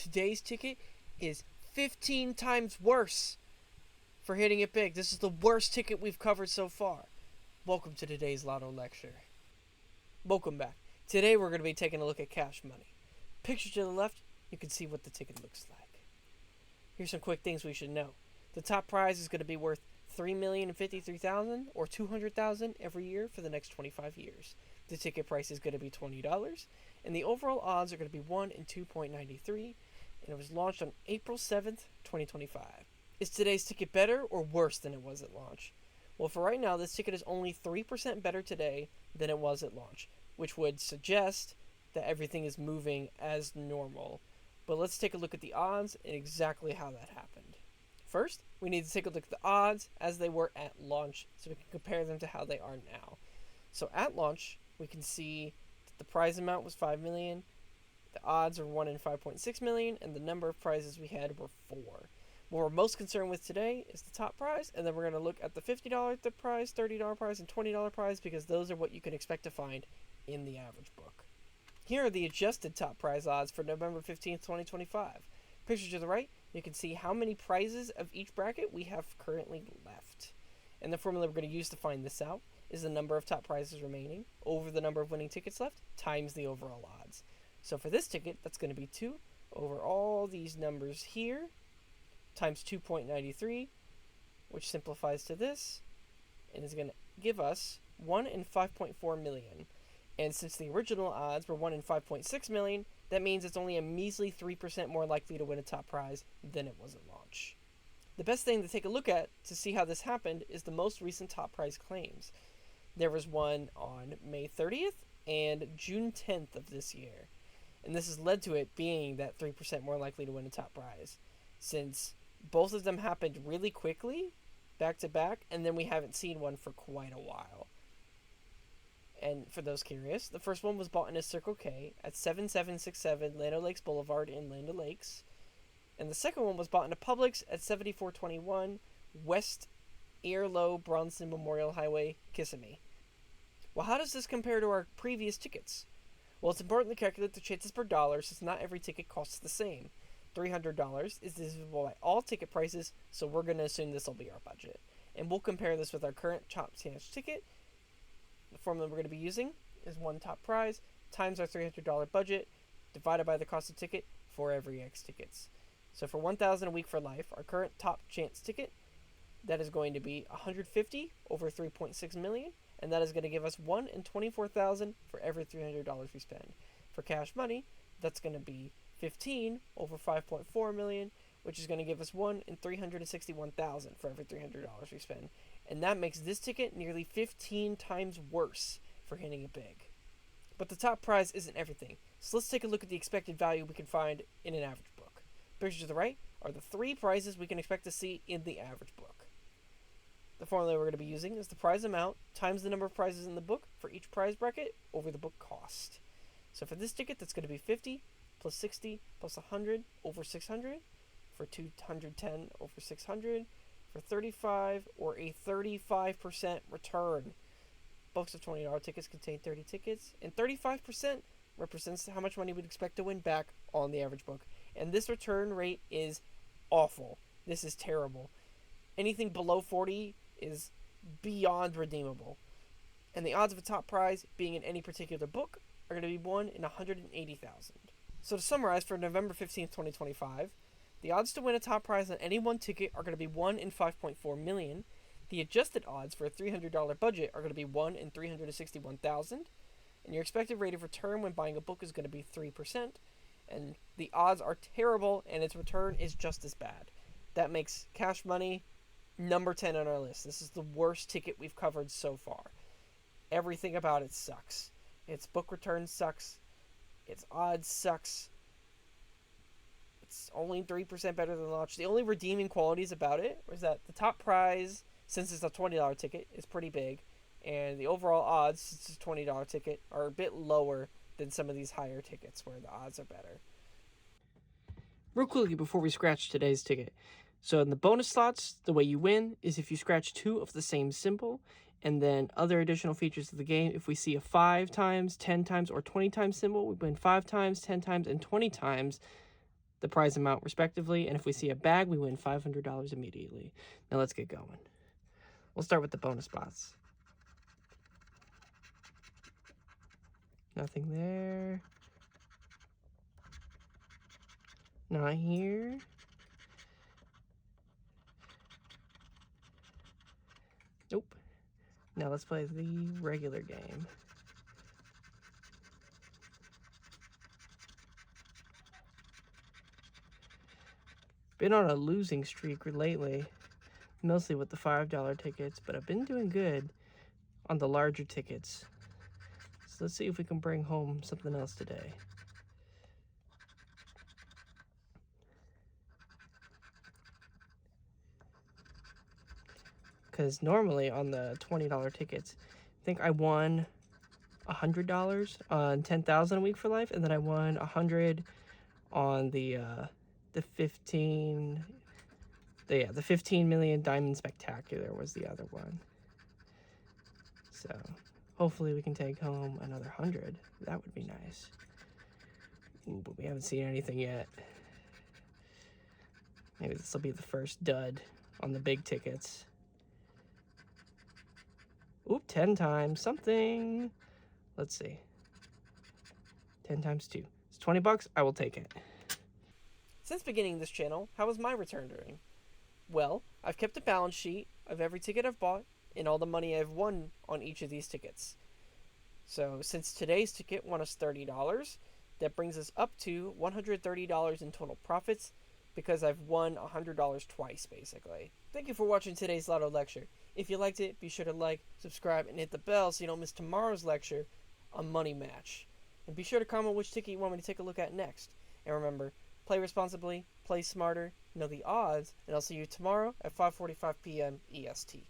today's ticket is 15 times worse for hitting it big. This is the worst ticket we've covered so far. Welcome to today's Lotto Lecture. Welcome back. Today we're going to be taking a look at cash money. Picture to the left, you can see what the ticket looks like. Here's some quick things we should know. The top prize is going to be worth $3,053,000 or $200,000 every year for the next 25 years. The ticket price is going to be $20, and the overall odds are going to be 1 in 2.93, and it was launched on April 7th, 2025. Is today's ticket better or worse than it was at launch? Well, for right now, this ticket is only 3% better today than it was at launch, which would suggest that everything is moving as normal. But let's take a look at the odds and exactly how that happened. First, we need to take a look at the odds as they were at launch so we can compare them to how they are now. So at launch, we can see that the prize amount was $5 million, the odds are 1 in 5.6 million, and the number of prizes we had were 4. What we're most concerned with today is the top prize, and then we're going to look at the $50 prize, $30 prize, and $20 prize because those are what you can expect to find in the average book. Here are the adjusted top prize odds for November 15th, 2025. Picture to the right, you can see how many prizes of each bracket we have currently left. And the formula we're going to use to find this out is the number of top prizes remaining over the number of winning tickets left times the overall odds. So for this ticket, that's going to be 2 over all these numbers here times 2.93, which simplifies to this, and is going to give us 1 in 5.4 million. And since the original odds were 1 in 5.6 million, that means it's only a measly 3% more likely to win a top prize than it was at launch. The best thing to take a look at to see how this happened is the most recent top prize claims. There was one on May 30th and June 10th of this year. And this has led to it being that 3% more likely to win a top prize, since both of them happened really quickly, back to back, and then we haven't seen one for quite a while. And for those curious, the first one was bought in a Circle K at 7767 Land O'Lakes Boulevard in Land O'Lakes. And the second one was bought in a Publix at 7421 West Earlow Bronson Memorial Highway, Kissimmee. Well, how does this compare to our previous tickets? Well, it's important to calculate the chances per dollar since not every ticket costs the same. $300 is divisible by all ticket prices, so we're going to assume this will be our budget. And we'll compare this with our current top chance ticket. The formula we're going to be using is 1 top prize times our $300 budget divided by the cost of ticket for every X tickets. So for $1,000 a week for life, our current top chance ticket, that is going to be $150 over 3.6 million, and that is going to give us 1 in 24,000 for every $300 we spend. For cash money, that's going to be 15 over 5.4 million, which is going to give us 1 in 361,000 for every $300 we spend. And that makes this ticket nearly 15 times worse for hitting it big. But the top prize isn't everything, so let's take a look at the expected value we can find in an average book. Picture to the right are the 3 prizes we can expect to see in the average book. The formula we're going to be using is the prize amount times the number of prizes in the book for each prize bracket over the book cost. So for this ticket, that's going to be 50 plus 60 plus 100 over 600 for 210 over 600 for 35 or a 35% return. Books of $20 tickets contain 30 tickets, and 35% represents how much money we'd expect to win back on the average book. And this return rate is awful. This is terrible. Anything below 40 is beyond redeemable. And the odds of a top prize being in any particular book are going to be 1 in 180,000. So to summarize, for November 15th, 2025, the odds to win a top prize on any one ticket are going to be 1 in 5.4 million. The adjusted odds for a $300 budget are going to be 1 in 361,000. And your expected rate of return when buying a book is going to be 3%. And the odds are terrible, and its return is just as bad. That makes cash money number 10 on our list. This is the worst ticket we've covered so far. Everything about it sucks. Its book return sucks. Its odds sucks. It's only 3% better than launch. The only redeeming qualities about it was that the top prize, since it's a $20 ticket, is pretty big. And the overall odds, since it's a $20 ticket, are a bit lower than some of these higher tickets where the odds are better. Real quickly before we scratch today's ticket. So in the bonus slots, the way you win is if you scratch 2 of the same symbol, and then other additional features of the game, if we see a 5 times, 10 times, or 20 times symbol, we win 5 times, 10 times, and 20 times. the prize amount respectively, and if we see a bag, we win $500 immediately. Now let's get going. We'll start with the bonus spots. Nothing there. Not here. Nope. Now let's play the regular game. Been on a losing streak lately, mostly with the $5 tickets, but I've been doing good on the larger tickets. So let's see if we can bring home something else today. Because normally on the $20 tickets, I think I won $100 on 10,000 a week for life, and then I won 100 on the 15 million diamond spectacular was the other one. So hopefully we can take home another 100. That would be nice. Ooh, but we haven't seen anything yet. Maybe this will be the first dud on the big tickets. Oop, 10 times something. Let's see. 10 times 2. It's $20. I will take it. Since beginning this channel, how has my return doing? Well, I've kept a balance sheet of every ticket I've bought and all the money I've won on each of these tickets. So since today's ticket won us $30, that brings us up to $130 in total profits because I've won $100 twice, basically. Thank you for watching today's Lotto lecture. If you liked it, be sure to like, subscribe, and hit the bell so you don't miss tomorrow's lecture on Money Match. And be sure to comment which ticket you want me to take a look at next. And remember, play responsibly, play smarter, know the odds, and I'll see you tomorrow at 5:45 p.m. EST.